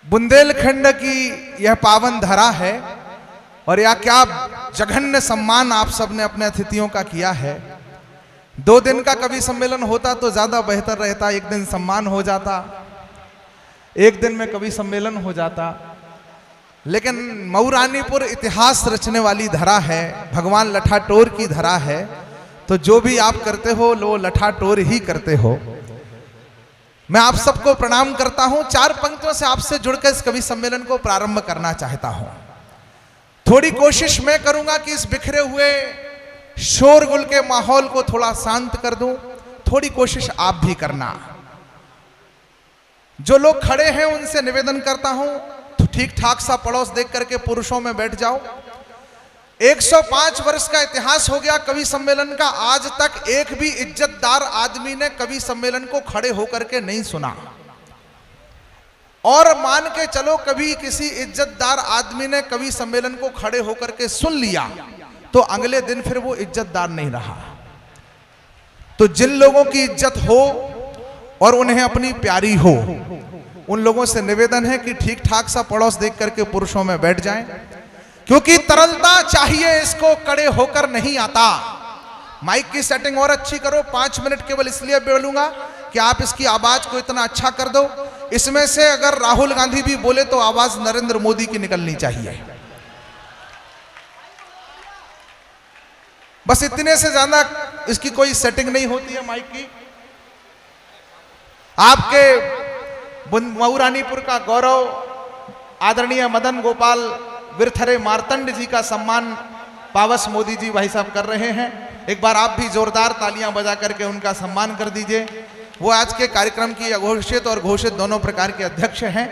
बुंदेलखंड की यह पावन धरा है और यह क्या जघन्य सम्मान आप सबने अपने अतिथियों का किया है। 2 दिन का कवि सम्मेलन होता तो ज्यादा बेहतर रहता, एक दिन सम्मान हो जाता, एक दिन में कवि सम्मेलन हो जाता। लेकिन मऊरानीपुर इतिहास रचने वाली धरा है, भगवान लठाटोर की धरा है, तो जो भी आप करते हो वो लठाटोर ही करते हो। मैं आप सबको प्रणाम करता हूं। 4 पंक्तियों से आपसे जुड़कर इस कवि सम्मेलन को प्रारंभ करना चाहता हूं। थोड़ी कोशिश मैं करूंगा कि इस बिखरे हुए शोरगुल के माहौल को थोड़ा शांत कर दूं। थोड़ी कोशिश आप भी करना। जो लोग खड़े हैं उनसे निवेदन करता हूं तो ठीक ठाक सा पड़ोस देख करके पुरुषों में बैठ जाओ। 105 वर्ष का इतिहास हो गया कवि सम्मेलन का, आज तक एक भी इज्जतदार आदमी ने कवि सम्मेलन को खड़े होकर के नहीं सुना। और मान के चलो कभी किसी इज्जतदार आदमी ने कवि सम्मेलन को खड़े होकर के सुन लिया तो अगले दिन फिर वो इज्जतदार नहीं रहा। तो जिन लोगों की इज्जत हो और उन्हें अपनी प्यारी हो, उन लोगों से निवेदन है कि ठीक ठाक सा पड़ोस देख करके पुरुषों में बैठ जाएं, क्योंकि तरलता चाहिए, इसको कड़े होकर नहीं आता। माइक की सेटिंग और अच्छी करो। 5 मिनट केवल इसलिए बोलूंगा कि आप इसकी आवाज को इतना अच्छा कर दो, इसमें से अगर राहुल गांधी भी बोले तो आवाज नरेंद्र मोदी की निकलनी चाहिए। बस इतने से ज्यादा इसकी कोई सेटिंग नहीं होती है माइक की। आपके मऊरानीपुर का गौरव आदरणीय मदन गोपाल विरथरे मार्तंड जी का सम्मान पावस मोदी जी भाई साहब कर रहे हैं। एक बार आप भी जोरदार तालियां बजा करके उनका सम्मान कर दीजिए। वो आज के कार्यक्रम की अघोषित और घोषित दोनों प्रकार के अध्यक्ष हैं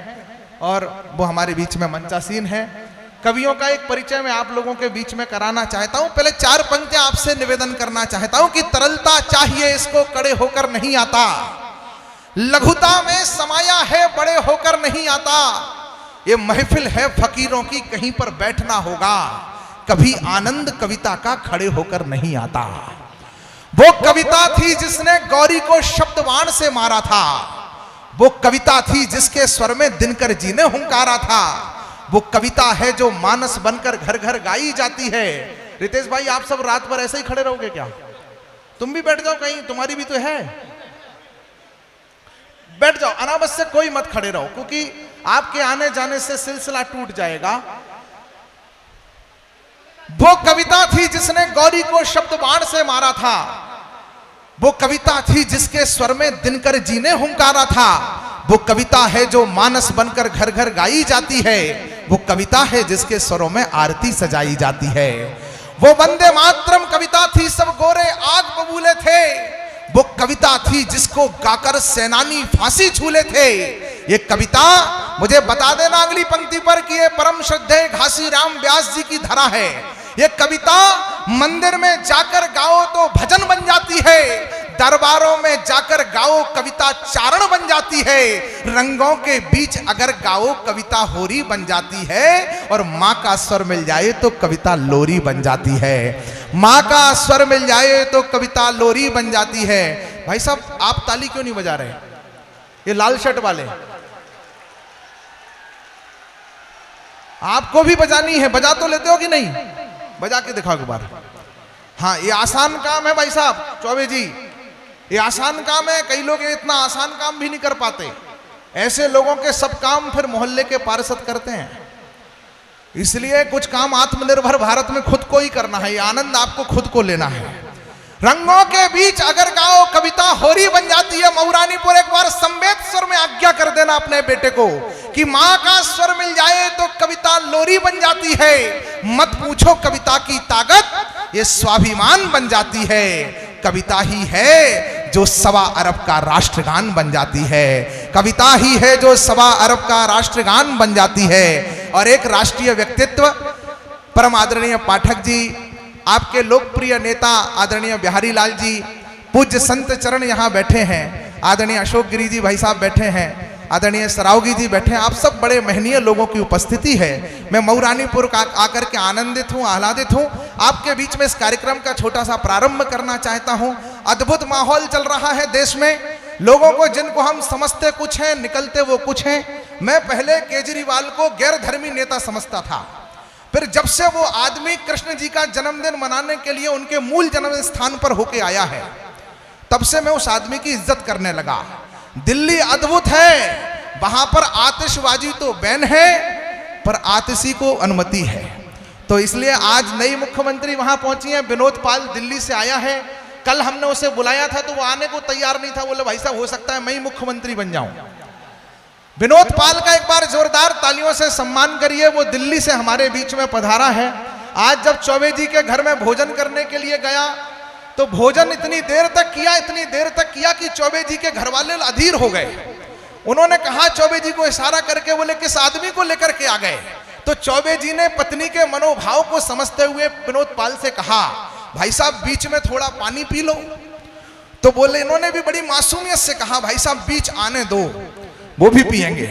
और वो हमारे बीच में मंचासीन हैं। कवियों का एक परिचय मैं आप लोगों के बीच में कराना चाहता हूं। पहले 4 पंक्तियां आपसे निवेदन करना चाहता हूं कि तरलता चाहिए, इसको कड़े होकर नहीं आता। लघुता में समाया है, बड़े होकर नहीं आता। ये महफिल है फकीरों की, कहीं पर बैठना होगा। कभी आनंद कविता का खड़े होकर नहीं आता। वो कविता थी जिसने गौरी को शब्दवाण से मारा था। वो कविता थी जिसके स्वर में दिनकर जी ने हुंकारा था। वो कविता है जो मानस बनकर घर घर गाई जाती है। रितेश भाई, आप सब रात भर ऐसे ही खड़े रहोगे क्या? तुम भी बैठ जाओ, कहीं तुम्हारी भी तो है। बैठ जाओ, अनावश्यक कोई मत खड़े रहो, क्योंकि आपके आने जाने से सिलसिला टूट जाएगा। वो कविता थी जिसने गौरी को शब्द बाण से मारा था। वो कविता थी जिसके स्वर में दिनकर जी ने हुंकारा था। वो कविता है जो मानस बनकर घर घर गाई जाती है। वो कविता है जिसके स्वरों में आरती सजाई जाती है। वो वंदे मातरम कविता थी, सब गोरे आग बबूले थे। वो कविता थी जिसको गाकर सेनानी फांसी झूले थे। ये कविता, मुझे बता देना अगली पंक्ति पर कि ये परम श्रद्धेय घासीराम व्यास जी की धरा है। ये कविता मंदिर में जाकर गाओ तो भजन बन जाती है, दरबारों में जाकर गाओ कविता चारण बन जाती है, रंगों के बीच अगर गाओ कविता होरी बन जाती है, और माँ का स्वर मिल जाए तो कविता लोरी बन जाती है। माँ का स्वर मिल जाए तो कविता लोरी बन जाती है। भाई साहब, आप ताली क्यों नहीं बजा रहे? ये लाल शर्ट वाले, आपको भी बजानी है, बजा तो लेते हो कि नहीं? बजा के दिखाओ एक बार। हाँ, ये आसान काम है भाई साहब चौबे जी, ये आसान काम है। कई लोग ये इतना आसान काम भी नहीं कर पाते। ऐसे लोगों के सब काम फिर मोहल्ले के पार्षद करते हैं। इसलिए कुछ काम आत्मनिर्भर भारत में खुद को ही करना है। ये आनंद आपको खुद को लेना है। रंगों के बीच अगर गाओ कविता होरी बन जाती है। मऊरानीपुर, एक बार संवेद स्वर में आज्ञा कर देना अपने बेटे को कि माँ का स्वर मिल जाए तो कविता लोरी बन जाती है। मत पूछो कविता की ताकत, ये स्वाभिमान बन जाती है। कविता ही है जो 1.25 अरब का राष्ट्रगान बन जाती है। कविता ही है जो 1.25 अरब का राष्ट्रगान बन जाती है। और एक राष्ट्रीय व्यक्तित्व परम आदरणीय पाठक जी, आपके लोकप्रिय नेता आदरणीय बिहारी लाल जी, पूज्य संत चरण यहाँ बैठे हैं, आदरणीय अशोक गिरी जी भाई साहब बैठे हैं, आदरणीय सरावगी जी बैठे हैं। आप सब बड़े महनीय लोगों की उपस्थिति है। मैं मऊरानीपुर का आकर के आनंदित हूँ, आह्लादित हूँ। आपके बीच में इस कार्यक्रम का छोटा सा प्रारंभ करना चाहता हूँ। अद्भुत माहौल चल रहा है देश में। लोगों को, जिनको हम समझते कुछ हैं, निकलते वो कुछ हैं। मैं पहले केजरीवाल को गैर धर्मी नेता समझता था, फिर जब से वो आदमी कृष्ण जी का जन्मदिन मनाने के लिए उनके मूल जन्म स्थान पर होके आया है, तब से मैं उस आदमी की इज्जत करने लगा। दिल्ली अद्भुत है, वहां पर आतिशबाजी तो बैन है पर आतिशी को अनुमति है। तो इसलिए आज नई मुख्यमंत्री वहां पहुंची है, विनोद पाल दिल्ली से आया है। कल हमने उसे बुलाया था तो वो आने को तैयार नहीं था, बोले भाई साहब हो सकता है मैं ही मुख्यमंत्री बन जाऊं। विनोद पाल का एक बार जोरदार तालियों से सम्मान करिए, वो दिल्ली से हमारे बीच में पधारा है। आज जब चौबे जी के घर में भोजन करने के लिए गया तो भोजन इतनी देर तक किया कि चौबे जी के घर वाले अधीर हो गए। उन्होंने कहा चौबे जी को इशारा करके, बोले किस आदमी को लेकर के आ गए? तो चौबे जी ने पत्नी के मनोभाव को समझते हुए विनोद पाल से कहा, भाई साहब बीच में थोड़ा पानी पी लो। तो बोले, इन्होंने भी बड़ी मासूमियत से कहा, भाई साहब बीच आने दो, वो भी पिएंगे।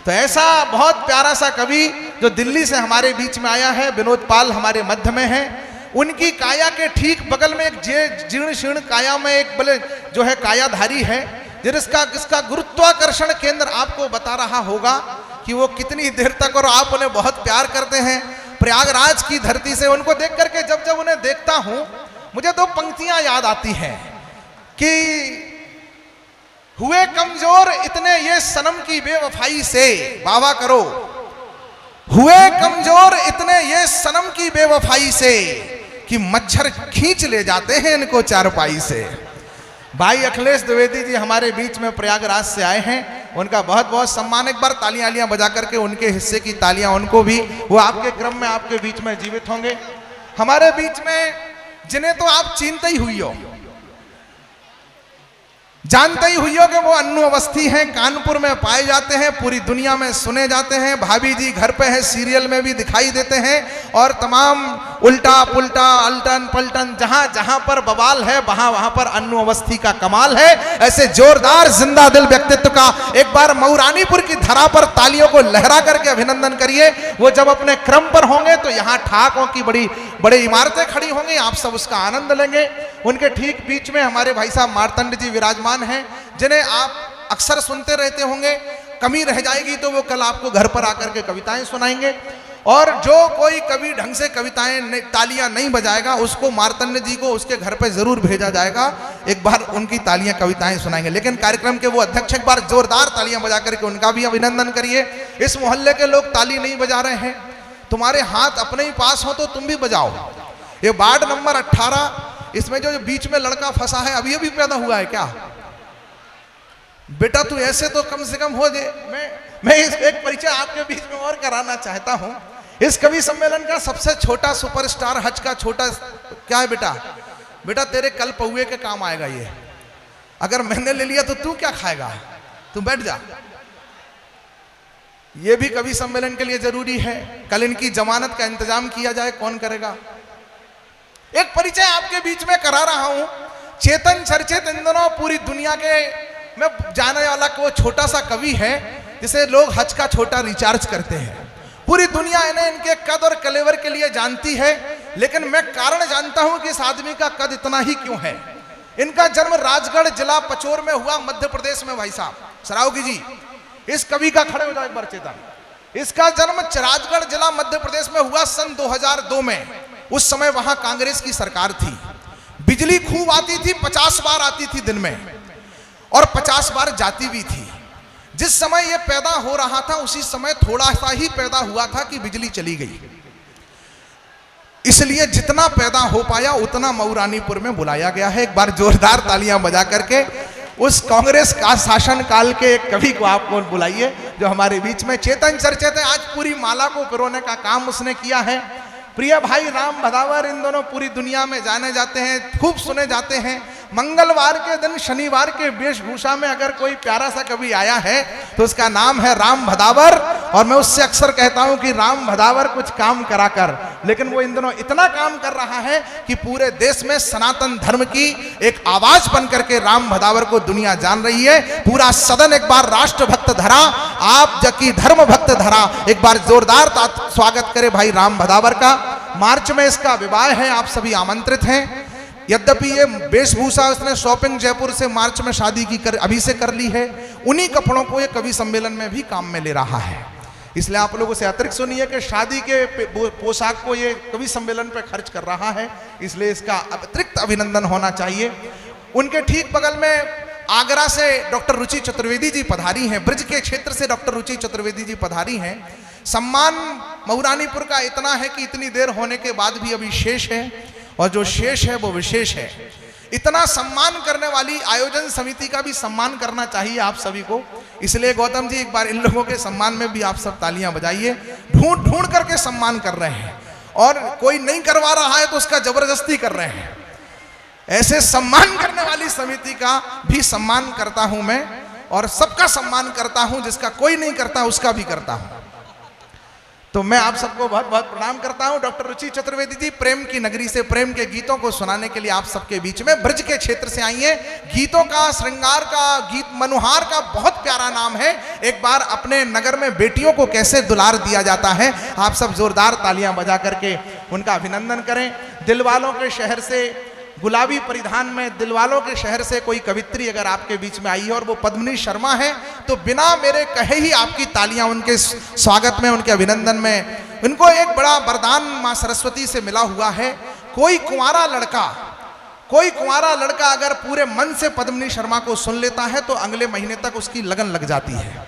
तो ऐसा बहुत प्यारा सा कवि जो दिल्ली से हमारे बीच में आया है, विनोद पाल हमारे मध्य में है। उनकी काया के ठीक बगल में एक जीर्ण शीर्ण काया में एक बले जो है कायाधारी है, जिसका गुरुत्वाकर्षण केंद्र आपको बता रहा होगा कि वो कितनी देर तक, और आप उन्हें बहुत प्यार करते हैं। प्रयागराज की धरती से उनको देख करके जब उन्हें देखता हूं, मुझे दो पंक्तियां याद आती हैं कि हुए कमजोर इतने ये सनम की बेवफाई से, बाबा करो, हुए कमजोर इतने ये सनम की बेवफाई से कि मच्छर खींच ले जाते हैं इनको चारपाई से। भाई अखिलेश द्विवेदी जी हमारे बीच में प्रयागराज से आए हैं, उनका बहुत बहुत सम्मान। एक बार तालियां बजा करके उनके हिस्से की तालियां उनको भी, वो आपके क्रम में आपके बीच में जीवित होंगे। हमारे बीच में जिन्हें तो आप चिंता ही हुई हो, जानते ही हुई हो कि वो अन्नू अवस्थी हैं, कानपुर में पाए जाते हैं, पूरी दुनिया में सुने जाते हैं। भाभी जी घर पे है, सीरियल में भी दिखाई देते हैं, और तमाम उल्टा पुल्टा अलटन पलटन जहां जहां पर बवाल है वहां पर अन्नू अवस्थी का कमाल है। ऐसे जोरदार जिंदा दिल व्यक्तित्व का एक बार मऊरानीपुर की धरा पर तालियों को लहरा करके अभिनंदन करिए। वो जब अपने क्रम पर होंगे तो यहाँ ठाकों की बड़ी इमारतें खड़ी होंगी, आप सब उसका आनंद लेंगे। उनके ठीक बीच में हमारे भाई साहब मार्तंड जी विराजमान हैं, जिन्हें आप अक्सर सुनते रहते होंगे। कमी रह जाएगी तो वो कल आपको घर पर आकर के कविताएं सुनाएंगे, और जो कोई कवि ढंग से कविताएं तालियां नहीं बजाएगा उसको मार्तंड जी को उसके घर पे जरूर भेजा जाएगा, एक बार उनकी तालियां कविताएं सुनाएंगे। लेकिन कार्यक्रम के वो अध्यक्ष एक बार जोरदार तालियां बजा करके उनका भी अभिनंदन करिए। इस मोहल्ले के लोग ताली नहीं बजा रहे हैं, तुम्हारे हाथ अपने ही पास हो तो तुम भी बजाओ। ये वार्ड नंबर 18, इसमें जो बीच में लड़का फंसा है, अभी पैदा हुआ है क्या? बेटा तू ऐसे तो कम से कम हो जाए। मैं एक परिचय आपके बीच में और कराना चाहता हूं। इस कवि सम्मेलन का सबसे छोटा सुपरस्टार, हज का छोटा क्या है बेटा? बेटा तेरे कल पौए के काम आएगा ये, अगर मैंने ले लिया तो तू क्या खाएगा, तू बैठ जा। ये भी कवि सम्मेलन के लिए जरूरी है। कल इनकी जमानत का इंतजाम किया जाए, कौन करेगा? एक परिचय आपके बीच में करा रहा हूं। चेतन चर्चित इन दिनों पूरी दुनिया के में जाने वाला वो छोटा सा कवि है जिसे लोग हज का छोटा रिचार्ज करते हैं। पूरी दुनिया इन्हें इनके कद और कलेवर के लिए जानती है, लेकिन मैं कारण जानता हूं कि इस आदमी का कद इतना ही क्यों है। इनका जन्म राजगढ़ जिला पचोर में हुआ, मध्य प्रदेश में। भाई साहब सरावगी जी, इस कवि का खड़े हो जाओ एक बार चेतन। इसका जन्म राजगढ़ जिला मध्य प्रदेश में हुआ सन 2002 में। उस समय वहां कांग्रेस की सरकार थी, बिजली खूब आती थी, 50 बार आती थी दिन में, और 50 बार जाती भी थी। जिस समय यह पैदा हो रहा था उसी समय थोड़ा सा ही पैदा हुआ था कि बिजली चली गई। इसलिए जितना पैदा हो पाया उतना मऊरानीपुर में बुलाया गया है। एक बार जोरदार तालियां बजा करके उस कांग्रेस का शासन काल के एक कवि को आप कौन बुलाइए जो हमारे बीच में चेतन चर्चित है। आज पूरी माला को पिरोने का काम उसने किया है। प्रिय भाई राम भदावर इन दोनों पूरी दुनिया में जाने जाते हैं, खूब सुने जाते हैं। मंगलवार के दिन शनिवार के वेशभूषा में अगर कोई प्यारा सा कवि आया है तो उसका नाम है राम भदावर, और मैं उससे अक्सर कहता हूं कि राम भदावर कुछ काम करा कर। लेकिन वो इन दिनों इतना काम कर रहा है कि पूरे देश में सनातन धर्म की एक आवाज बन करके राम भदावर को दुनिया जान रही है। पूरा सदन एक बार राष्ट्रभक्त धरा, आप जबकि धर्म भक्त धरा। एक बार जोरदार स्वागत करे भाई राम भदावर का। मार्च में इसका विवाह है, आप सभी आमंत्रित हैं। यद्यपि ये वेशभूषा उसने शॉपिंग जयपुर से मार्च में शादी की अभी से कर ली है। उन्हीं कपड़ों को ये कवि सम्मेलन में भी काम में ले रहा है। इसलिए आप लोगों से अतिरिक्त सुनिए कि शादी के पोशाक को ये कवि सम्मेलन पे खर्च कर रहा है, इसलिए इसका अतिरिक्त अभिनंदन होना चाहिए। उनके ठीक बगल में आगरा से डॉक्टर रुचि चतुर्वेदी जी पधारी हैं, ब्रज के क्षेत्र से डॉक्टर रुचि चतुर्वेदी जी पधारी हैं। सम्मान मऊरानीपुर का इतना है कि इतनी देर होने के बाद भी अभी शेष है, और जो शेष है वो विशेष है। इतना सम्मान करने वाली आयोजन समिति का भी सम्मान करना चाहिए आप सभी को। इसलिए गौतम जी एक बार इन लोगों के सम्मान में भी आप सब तालियां बजाइए। ढूंढ ढूंढ करके सम्मान कर रहे हैं, और कोई नहीं करवा रहा है तो उसका जबरदस्ती कर रहे हैं। ऐसे सम्मान करने वाली समिति का भी सम्मान करता हूं मैं, और सबका सम्मान करता हूं, जिसका कोई नहीं करता उसका भी करता हूं। तो मैं आप सबको बहुत बहुत प्रणाम करता हूं। डॉक्टर रुचि चतुर्वेदी जी प्रेम की नगरी से प्रेम के गीतों को सुनाने के लिए आप सबके बीच में ब्रज के क्षेत्र से आई हैं। गीतों का, श्रृंगार का, गीत मनोहार का बहुत प्यारा नाम है। एक बार अपने नगर में बेटियों को कैसे दुलार दिया जाता है, आप सब जोरदार तालियां बजा करके उनका अभिनंदन करें। दिलवालों के शहर से, गुलाबी परिधान में दिलवालों के शहर से कोई कवित्री अगर आपके बीच में आई है और वो पद्मिनी शर्मा है, तो बिना मेरे कहे ही आपकी तालियां उनके स्वागत में, उनके अभिनंदन में। उनको एक बड़ा वरदान मां सरस्वती से मिला हुआ है। कोई कुंवारा लड़का अगर पूरे मन से पद्मिनी शर्मा को सुन लेता है तो अगले महीने तक उसकी लगन लग जाती है।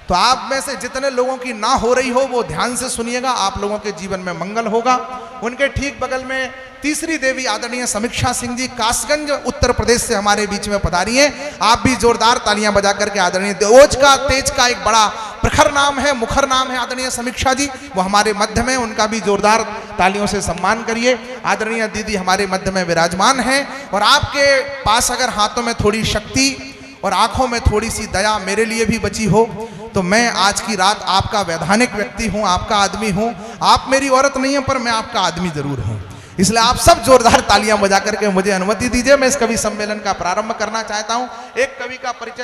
तो आप में से जितने लोगों की ना हो रही हो वो ध्यान से सुनिएगा, आप लोगों के जीवन में मंगल होगा। उनके ठीक बगल में तीसरी देवी आदरणीय समीक्षा सिंह जी कासगंज उत्तर प्रदेश से हमारे बीच में पधारी हैं। आप भी जोरदार तालियां बजा करके आदरणीय ओज का, तेज का एक बड़ा प्रखर नाम है, मुखर नाम है आदरणीय समीक्षा जी, वो हमारे मध्य में, उनका भी जोरदार तालियों से सम्मान करिए। आदरणीय दीदी हमारे मध्य में विराजमान हैं, और आपके पास अगर हाथों में थोड़ी शक्ति और आंखों में थोड़ी सी दया मेरे लिए भी बची हो तो मैं आज की रात आपका वैधानिक व्यक्ति हूं, आपका आदमी हूं। आप मेरी औरत नहीं है पर मैं आपका आदमी जरूर हूं। इसलिए आप सब जोरदार तालियां बजा करके मुझे अनुमति दीजिए। मैं इस कवि सम्मेलन का प्रारंभ करना चाहता हूं। एक कवि का परिचय